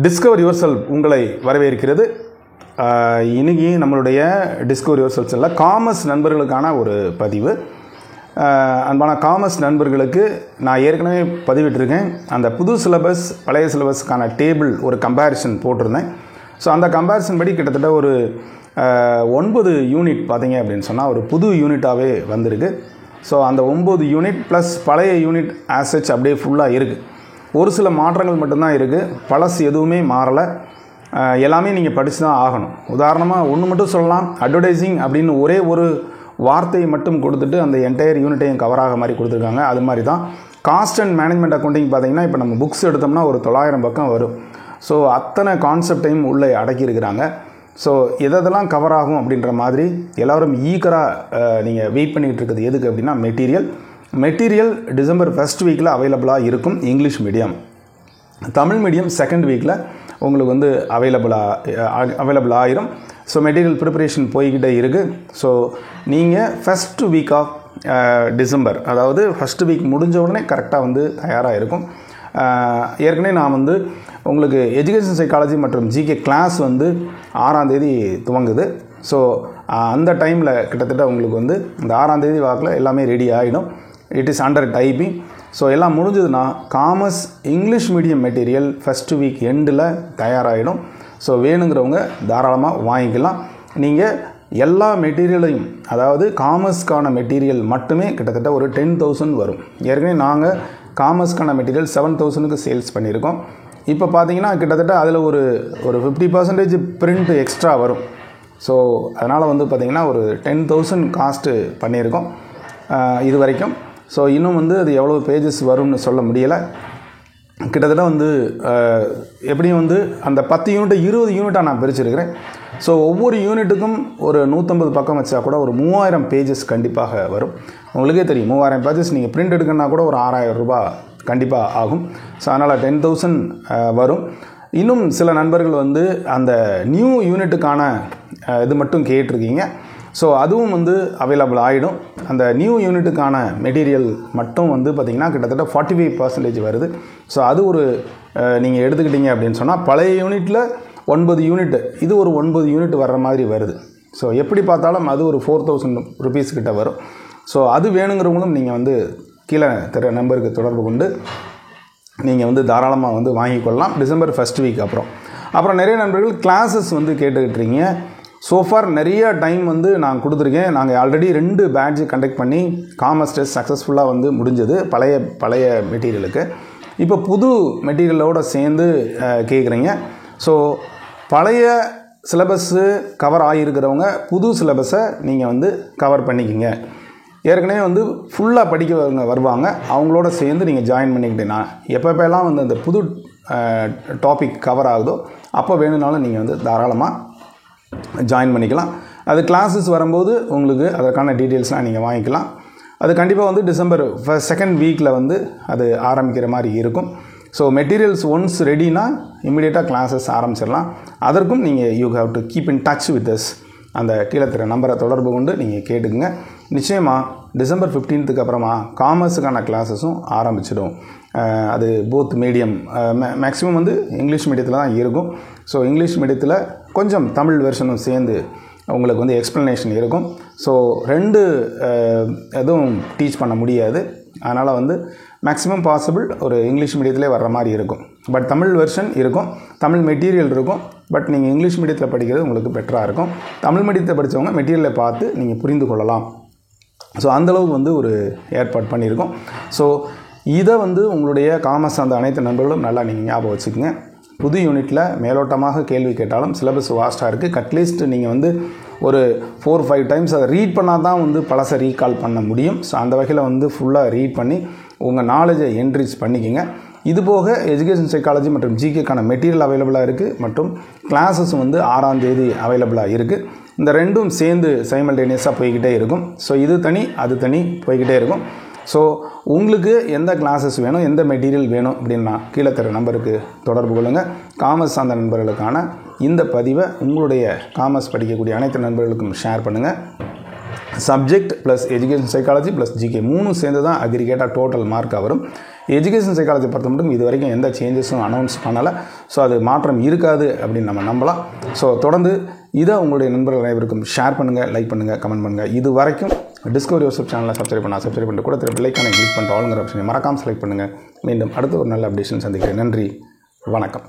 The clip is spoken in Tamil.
டிஸ்கவர் யுவர் செல்ஃப் உங்களை வரவேற்கிறது. இன்னைக்கு நம்மளுடைய டிஸ்கவர் யுவர் செல்ஃப்ஸில் காமர்ஸ் நண்பர்களுக்கான ஒரு பதிவு. அன்பான காமர்ஸ் நண்பர்களுக்கு நான் ஏற்கனவே பதிவிட்டிருக்கேன். அந்த புது சிலபஸ் பழைய சிலபஸ்க்கான டேபிள் ஒரு கம்பேரிசன் போட்டிருந்தேன். ஸோ அந்த கம்பேரிசன் படி கிட்டத்தட்ட ஒரு 9 யூனிட் பார்த்தீங்க அப்படின்னு சொன்னால் ஒரு புது யூனிட்டாகவே வந்திருக்கு. ஸோ அந்த 9 யூனிட் ப்ளஸ் பழைய யூனிட் ஆசச் அப்படியே ஃபுல்லாக இருக்குது. ஒரு சில மாற்றங்கள் மட்டும்தான் இருக்குது, பழசு எதுவுமே மாறலை. எல்லாமே நீங்கள் படித்து தான் ஆகணும். உதாரணமாக ஒன்று மட்டும் சொல்லலாம், அட்வர்டைஸிங் அப்படின்னு ஒரே ஒரு வார்த்தையை மட்டும் கொடுத்துட்டு அந்த என்டையர் யூனிட்டையும் கவர் ஆக மாதிரி கொடுத்துருக்காங்க. அது மாதிரி தான் காஸ்ட் அண்ட் மேனேஜ்மெண்ட் அக்கௌண்டிங் பார்த்தீங்கன்னா இப்போ நம்ம புக்ஸ் எடுத்தோம்னா ஒரு 900 பக்கம் வரும். ஸோ அத்தனை கான்செப்டையும் உள்ளே அடக்கியிருக்கிறாங்க. ஸோ எதெல்லாம் கவர் ஆகும் அப்படின்ற மாதிரி எல்லோரும் ஈக்கராக நீங்கள் வெயிட் பண்ணிகிட்டு இருக்குது. எதுக்கு அப்படின்னா மெட்டீரியல் டிசம்பர் ஃபர்ஸ்ட் வீக்கில் அவைலபிளாக இருக்கும். English medium, Tamil medium second வீக்கில் உங்களுக்கு வந்து அவைலபிள் ஆயிரும். ஸோ மெட்டீரியல் ப்ரிப்பரேஷன் போய்கிட்டே இருக்குது. ஸோ நீங்கள் ஃபஸ்ட்டு வீக் ஆஃப் டிசம்பர், அதாவது ஃபஸ்ட்டு வீக் முடிஞ்ச உடனே கரெக்டாக வந்து தயாராக இருக்கும். ஏற்கனவே நான் வந்து உங்களுக்கு எஜுகேஷன் சைக்காலஜி மற்றும் ஜிகே கிளாஸ் வந்து 6ஆம் தேதி துவங்குது. ஸோ அந்த டைமில் கிட்டத்தட்ட உங்களுக்கு வந்து இந்த 6ஆம் தேதி வாக்கில் எல்லாமே ரெடி ஆகிடும். It is under typing. So எல்லாம் முடிஞ்சதுன்னா commerce English medium material first week எண்டில் தயாராகிடும். ஸோ வேணுங்கிறவங்க தாராளமாக வாங்கிக்கலாம். நீங்கள் எல்லா மெட்டீரியலையும், அதாவது காமர்ஸ்க்கான மெட்டீரியல் மட்டுமே கிட்டத்தட்ட ஒரு 10,000 வரும். ஏற்கனவே நாங்கள் காமர்ஸ்க்கான மெட்டீரியல் 7,000க்கு சேல்ஸ் பண்ணியிருக்கோம். இப்போ பார்த்தீங்கன்னா கிட்டத்தட்ட அதில் ஒரு 50% பிரிண்ட் எக்ஸ்ட்ரா வரும். ஸோ அதனால் வந்து பார்த்திங்கன்னா ஒரு 10,000 காஸ்ட்டு பண்ணியிருக்கோம் இது வரைக்கும். ஸோ இன்னும் வந்து அது எவ்வளோ பேஜஸ் வரும்னு சொல்ல முடியலை. கிட்டத்தட்ட வந்து எப்படியும் வந்து அந்த 10 யூனிட் 20 யூனிட்டாக நான் பிரிச்சுருக்கிறேன். ஸோ ஒவ்வொரு யூனிட்டுக்கும் ஒரு 150 பக்கம் வச்சா கூட ஒரு 3000 பேஜஸ் கண்டிப்பாக வரும். உங்களுக்கே தெரியும், 3000 பேஜஸ் நீங்கள் பிரிண்ட் எடுக்கணுன்னா கூட ஒரு 6,000 ரூபாய் கண்டிப்பாக ஆகும். ஸோ அதனால் 10,000 வரும். இன்னும் சில நண்பர்கள் வந்து அந்த நியூ யூனிட்டுக்கான இது மட்டும் கேட்டிருக்கீங்க. ஸோ அதுவும் வந்து அவைலபிள் ஆகிடும். அந்த நியூ யூனிட்டுக்கான மெட்டீரியல் மட்டும் வந்து பார்த்திங்கன்னா கிட்டத்தட்ட 45% வருது. ஸோ அது ஒரு நீங்கள் எடுத்துக்கிட்டீங்க அப்படின்னு சொன்னால் பழைய யூனிட்டில் 9 யூனிட், இது ஒரு 9 யூனிட் வர்ற மாதிரி வருது. ஸோ எப்படி பார்த்தாலும் அது ஒரு 4,000 ருபீஸ் கிட்ட வரும். ஸோ அது வேணுங்கிறவங்களும் நீங்கள் வந்து கீழே தர நம்பருக்கு தொடர்பு கொண்டு நீங்கள் வந்து தாராளமாக வந்து வாங்கிக்கொள்ளலாம். டிசம்பர் ஃபர்ஸ்ட் வீக் அப்புறம் நிறைய நண்பர்கள் கிளாஸஸ் வந்து கேட்டுக்கிட்டுருக்கீங்க. சோஃபார் நிறைய டைம் வந்து நான் கொடுத்துருக்கேன். நாங்கள் ஆல்ரெடி 2 பேட்ச் கண்டக்ட் பண்ணி காமர்ஸ் டெஸ்ட் சக்ஸஸ்ஃபுல்லாக வந்து முடிஞ்சது பழைய மெட்டீரியலுக்கு. இப்போ புது மெட்டீரியலோடு சேர்ந்து கேட்குறீங்க. ஸோ பழைய சிலபஸ்ஸு கவர் ஆகியிருக்கிறவங்க புது சிலபஸை நீங்கள் வந்து கவர் பண்ணிக்கிங்க. ஏற்கனவே வந்து ஃபுல்லாக படிக்க வருவாங்க, அவங்களோட சேர்ந்து நீங்கள் ஜாயின் பண்ணிக்கிட்டீங்கன்னா எப்போப்பெல்லாம் வந்து அந்த புது டாபிக் கவர் ஆகுதோ அப்போ வேணும்னாலும் நீங்கள் வந்து தாராளமாக ஜாயின் பண்ணிக்கலாம். அது கிளாஸஸ் வரும்போது உங்களுக்கு அதற்கான டீட்டெயில்ஸ்லாம் நீங்கள் வாங்கிக்கலாம். அது கண்டிப்பாக வந்து டிசம்பர் செகண்ட் வீக்கில் வந்து அது ஆரம்பிக்கிற மாதிரி இருக்கும். ஸோ மெட்டீரியல்ஸ் ஒன்ஸ் ரெடினா இம்மிடியேட்டாக கிளாஸஸ் ஆரம்பிச்சிடலாம். அதற்கும் நீங்கள் you have to keep in touch with us. அந்த கீழே தர நம்பரை தொடர்பு கொண்டு நீங்கள் கேட்டுக்குங்க. நிச்சயமாக டிசம்பர் 15க்கு அப்புறமா காமர்ஸுக்கான கிளாஸஸும் ஆரம்பிச்சிடும். அது போத் மீடியம், மேக்ஸிமம் வந்து இங்கிலீஷ் மீடியத்தில் தான் இருக்கும். ஸோ இங்கிலீஷ் மீடியத்தில் கொஞ்சம் தமிழ் வெர்ஷனும் சேர்ந்து உங்களுக்கு வந்து எக்ஸ்ப்ளனேஷன் இருக்கும். ஸோ 2 எதுவும் டீச் பண்ண முடியாது. அதனால் வந்து மேக்ஸிமம் பாசிபிள் ஒரு இங்கிலீஷ் மீடியத்திலே வர்ற மாதிரி இருக்கும். பட் தமிழ் வெர்ஷன் இருக்கும், தமிழ் மெட்டீரியல் இருக்கும். பட் நீங்கள் இங்கிலீஷ் மீடியத்தில் படிக்கிறது உங்களுக்கு பெட்டராக இருக்கும். தமிழ் மீடியத்தை படித்தவங்க மெட்டீரியலை பார்த்து நீங்கள் புரிந்து கொள்ளலாம். ஸோ அந்தளவுக்கு வந்து ஒரு ஏற்பாடு பண்ணியிருக்கோம். ஸோ இதை வந்து உங்களுடைய காமர்ஸ் அந்த அனைத்து நண்பர்களும் நல்லா நீங்கள் ஞாபகம் வச்சுக்கோங்க. புது யூனிட்டில் மேலோட்டமாக கேள்வி கேட்டாலும் சிலபஸ் வாஸ்ட்டாக இருக்குது. அட்லீஸ்ட் நீங்கள் வந்து ஒரு 4-5 டைம்ஸ் அதை ரீட் பண்ணால் தான் வந்து பழசை ரீகால் பண்ண முடியும். ஸோ அந்த வகையில் வந்து ஃபுல்லாக ரீட் பண்ணி உங்கள் நாலேஜை என்ரிச் பண்ணிக்கிங்க. இது போக எஜுகேஷன் சைக்காலஜி மற்றும் ஜிகேக்கான மெட்டீரியல் அவைலபிளாக இருக்குது மற்றும் கிளாஸஸும் வந்து 6ஆம் தேதி அவைலபிளாக இருக்குது. இந்த 2ம் சேர்ந்து சைமல்டேனியஸாக போய்கிட்டே இருக்கும். ஸோ இது தனி அது தனி போய்கிட்டே இருக்கும். ஸோ உங்களுக்கு எந்த கிளாஸஸ் வேணும், எந்த மெட்டீரியல் வேணும் அப்படின்னா கீழே தர நம்பருக்கு தொடர்பு கொள்ளுங்கள். காமர்ஸ் சார்ந்த நண்பர்களுக்கான இந்த பதிவை உங்களுடைய காமர்ஸ் படிக்கக்கூடிய அனைத்து நண்பர்களுக்கும் ஷேர் பண்ணுங்கள். Subject plus education psychology plus GK 3 சேர்ந்து தான் அக்ரிகேட்டாக டோட்டல் மார்க்காக வரும். எஜுகேஷன் சைக்காலஜி பொறுத்த மட்டும் இது வரைக்கும் எந்த சேஞ்சஸும் அனௌன்ஸ் பண்ணலை. ஸோ அது மாற்றம் இருக்காது அப்படின்னு நம்ம நம்பலாம். ஸோ தொடர்ந்து இதை உங்களுடைய நண்பர்கள் அனைவருக்கும் ஷேர் பண்ணுங்கள், லைக் பண்ணுங்கள், கமெண்ட் பண்ணுங்கள். இது வரைக்கும் டிஸ்கவரி யூடியூப் சேனலை சப்ஸ்கிரைப் பண்ணிட்டு கூட பெல்லைக்கானை கிளிக் பண்ணிட்டு ஆளுங்கிற ஆப்ஷனை மறக்காமல் செலக்ட் பண்ணுங்கள். மீண்டும் அடுத்த ஒரு நல்ல அப்டேஷன் சந்திக்கிறேன். நன்றி, வணக்கம்.